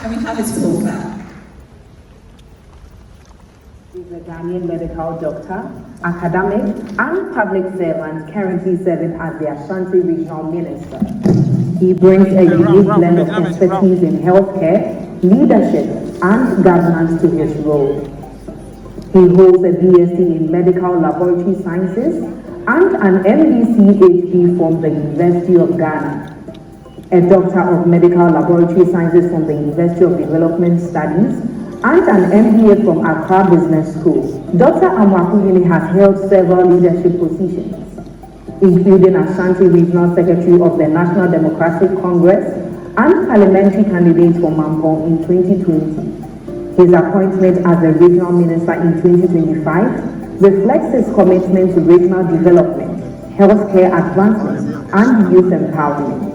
Can we have his profile? He's a Ghanaian medical doctor, academic, and public servant currently serving as the Ashanti Regional Minister. He brings a unique blend of expertise in healthcare, leadership, and governance to his role. He holds a BSc in Medical Laboratory Sciences and an MD-CHD from the University of Ghana, a Doctor of Medical Laboratory Sciences from the University of Development Studies, and an MBA from Accra Business School. Dr. Amoakohene has held several leadership positions, including Ashanti Regional Secretary of the National Democratic Congress and parliamentary candidate for Mampong in 2020. His appointment as the Regional Minister in 2025 reflects his commitment to regional development, healthcare advancement, and youth empowerment.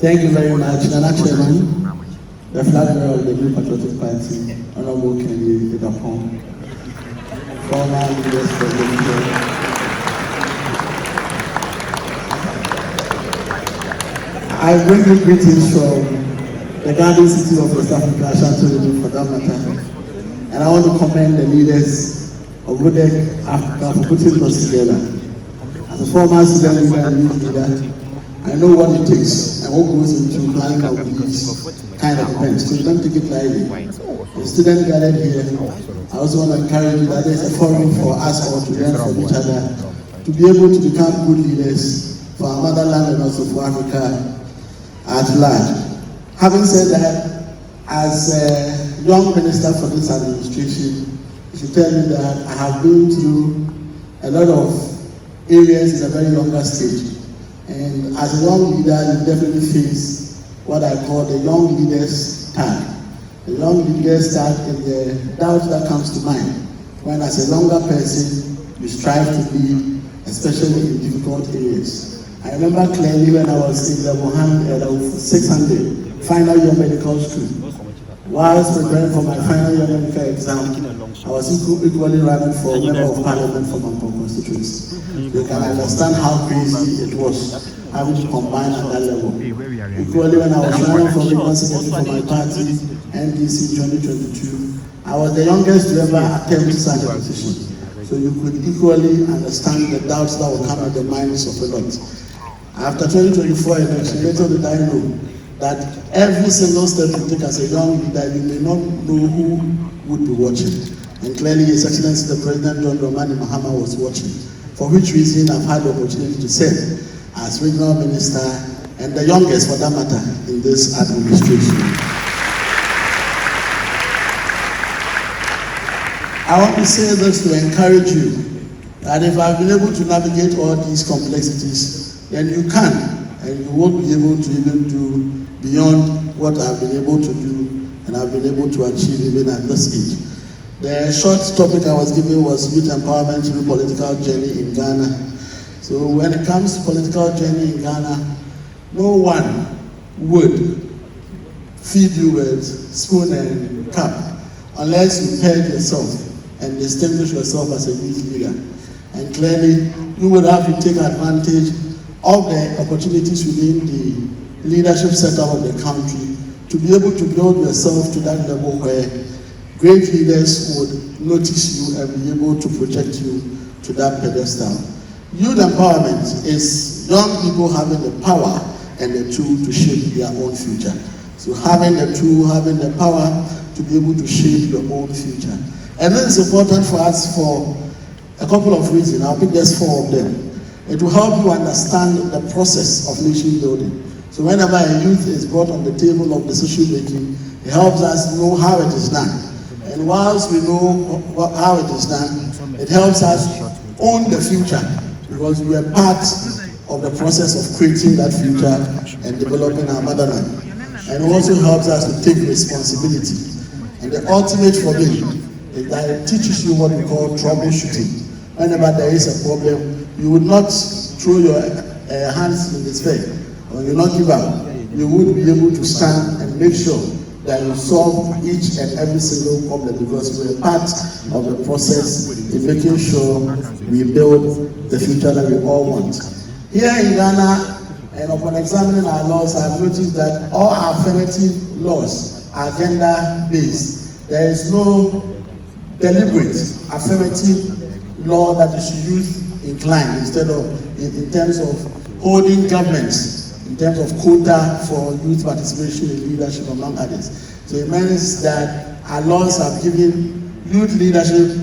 Thank you very much, Nana Chairman, the flag bearer of the New Patriotic Party, Honorable Kennedy Idapon, former leaders for the media. I bring you greetings from the garden city of West Africa, Ashanti region for that matter, and I want to commend the leaders of WUDEC Africa for putting this together. As a former student leader and youth leader, I know what it takes and what goes into planning of these kind of events, so don't take it lightly. The students gathered here, I also want to encourage you that there's a forum for us all to learn from each other, to be able to become good leaders for our motherland and also for Africa at large. Having said that, as a young minister for this administration, I should tell you that I have been through a lot of areas in a very younger stage. And as a young leader, you definitely face what I call the young leader's tag. The young leader's tag is the doubt that comes to mind when, as a younger person, you strive to lead, especially in difficult areas. I remember clearly when I was in level 600, final year medical school. Whilst preparing for my final year medical exam, I was equally running for member of parliament for Mampong constituency. You can understand how crazy it was having to combine at that level. Equally, when I was running for regional secretary for my party, NDC 2022, I was the youngest to ever attempt such a position. So you could equally understand the doubts that will come at the minds of a lot. After 2024 election, little did I know that every single step you take as a young leader, you may not know who would be watching. And clearly, His Excellency the President John Dramani Mahama was watching, for which reason I've had the opportunity to serve as Regional Minister and the youngest, for that matter, in this administration. I want to say this to encourage you, that if I've been able to navigate all these complexities, then you can, and you won't be able to even do beyond what I've been able to do and I've been able to achieve even at this age. The short topic I was given was youth empowerment through political journey in Ghana. So when it comes to political journey in Ghana, no one would feed you with spoon and cup unless you paired yourself and distinguish yourself as a youth leader. And clearly, you would have to take advantage of the opportunities within the leadership setup of the country to be able to build yourself to that level where great leaders would notice you and be able to project you to that pedestal. Youth empowerment is young people having the power and the tool to shape their own future. So having the tool, having the power to be able to shape your own future. And this is important for us for a couple of reasons. I'll pick just 4 of them. It will help you understand the process of nation building. So whenever a youth is brought on the table of decision making, it helps us know how it is done. And whilst we know how it is done, it helps us own the future, because we are part of the process of creating that future and developing our motherland. And it also helps us to take responsibility. And the ultimate for me is that it teaches you what we call troubleshooting. Whenever there is a problem, you would not throw your hands in despair, or you will not give up. You would be able to stand and make sure that will solve each and every single problem, because we're part of the process in making sure we build the future that we all want. Here in Ghana, and upon examining our laws, I've noticed that all our affirmative laws are gender-based. There is no deliberate affirmative law that you should use inclined instead of in terms of holding governments, in terms of quota for youth participation in leadership, among others. So it means that our laws have given youth leadership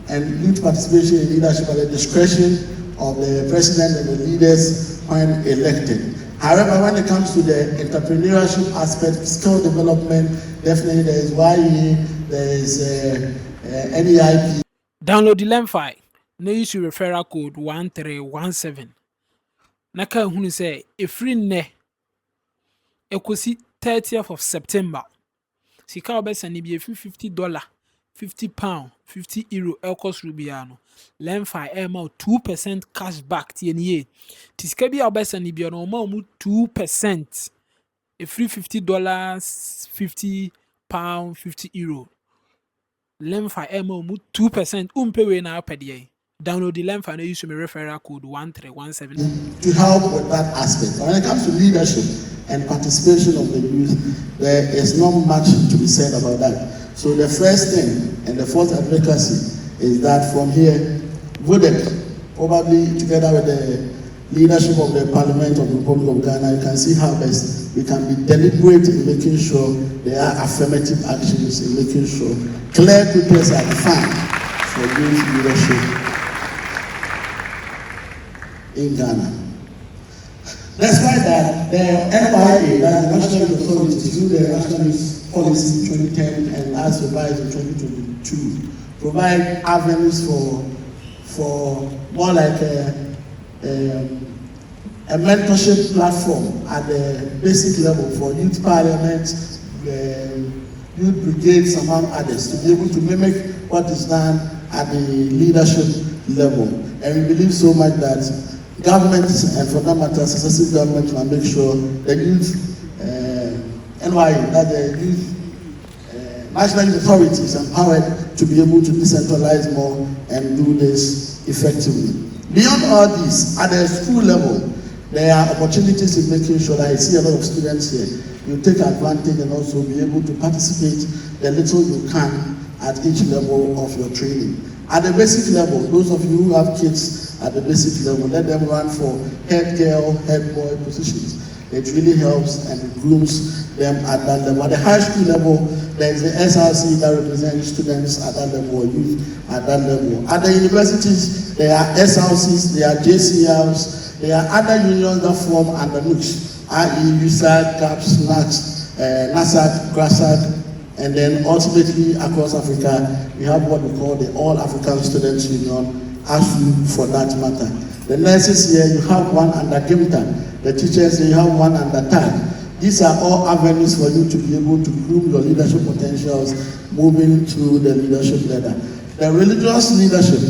and youth participation in leadership at the discretion of the president and the leaders when elected. However, when it comes to the entrepreneurship aspect, skill development, definitely there is YE, there is NEIP. Download the LEM file. No use referral code 1317. Naka hunu say efri ne ekosi 30th of September. Sika obesani bi efri $50, £50, €50 elkos rubiano. LEM file ema 2% cash back TNA. Tisika bi obesani bi ono ma 2%. Efri $50, £50, €50. LEM file ema 2% umpewe na apediye. Download the LEM file and use my referral code 1317 to help with that aspect. When it comes to leadership and participation of the youth, there is not much to be said about that. So the first thing and the first advocacy is that from here, VODEC, probably together with the leadership of the Parliament of the Republic of Ghana, you can see how best we can be deliberate in making sure there are affirmative actions, in making sure clear criteria are defined for youth leadership in Ghana. Despite that, the NYA, that the National Authority, through the National Youth Policy 2010 and as revised in 2022, provide avenues for more like a mentorship platform at the basic level for youth parliament, youth brigades, among others, to be able to mimic what is done at the leadership level. And we believe so much that governments, and for that matter, successive governments, will make sure the youth, NYA, that the youth, National Youth Authority is empowered to be able to decentralize more and do this effectively. Beyond all this, at the school level, there are opportunities in making sure that I see a lot of students here. You take advantage and also be able to participate the little you can at each level of your training. At the basic level, those of you who have kids at the basic level, let them run for head girl, head boy positions. It really helps and it grooms them at that level. At the high school level, there is the SRC that represents students at that level, or youth at that level. At the universities, there are SRCs, there are JCLs, there are other unions that form under NUCs, i.e. USAC, CAPS, NACS, NASAC, GRASAC, and then ultimately across Africa, we have what we call the All African Students Union, ASU for that matter. The nurses here, you have one under GIMTA. The teachers here, you have one under TAG. These are all avenues for you to be able to groom your leadership potentials moving to the leadership ladder. The religious leadership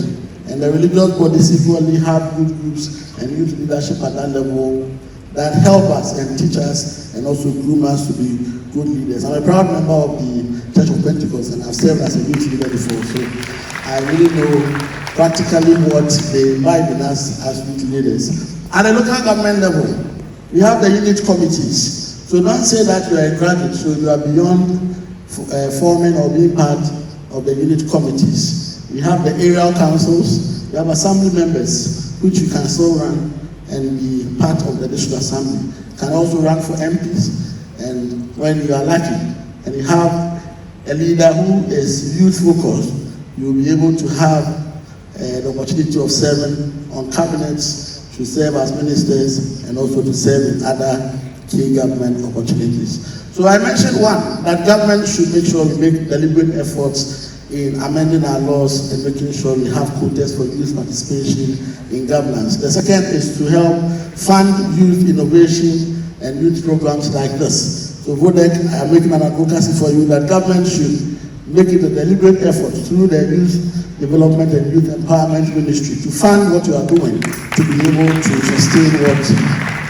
and the religious bodies equally have good groups and youth leadership at that level that help us and teach us and also groom us to be good leaders. I'm a proud member of the Church of Pentecost and I've served as a youth leader before, so I really know practically what they invite in us as youth leaders. At the local government level, we have the unit committees. So don't say that you are a graduate, so you are beyond forming or being part of the unit committees. We have the aerial councils, we have assembly members, which you can still run and be part of the district assembly. You can also run for MPs, and when you are lucky, and you have a leader who is youth focused, you will be able to have the opportunity of serving on cabinets, to serve as ministers, and also to serve in other key government opportunities. So I mentioned one, that government should make sure we make deliberate efforts in amending our laws and making sure we have quotas for youth participation in governance. The second is to help fund youth innovation and youth programs like this. So VODEC, I am making an advocacy for you that government should make it a deliberate effort through the Youth Development and Youth Empowerment Ministry to fund what you are doing to be able to sustain what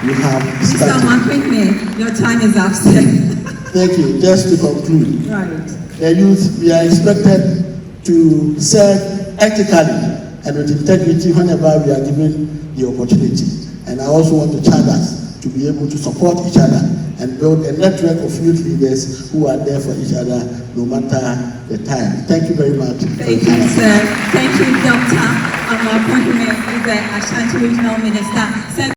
you have started. Someone quickly, your time is up, sir. Thank you. Just to conclude, Right. the youth, we are expected to serve ethically and with integrity whenever we are given the opportunity. And I also want to charge us to be able to support each other and build a network of youth leaders who are there for each other no matter the time. Thank you very much. Thank you, sir. Thank you, Dr. Amoakohene, the Ashanti Regional Minister. Sir,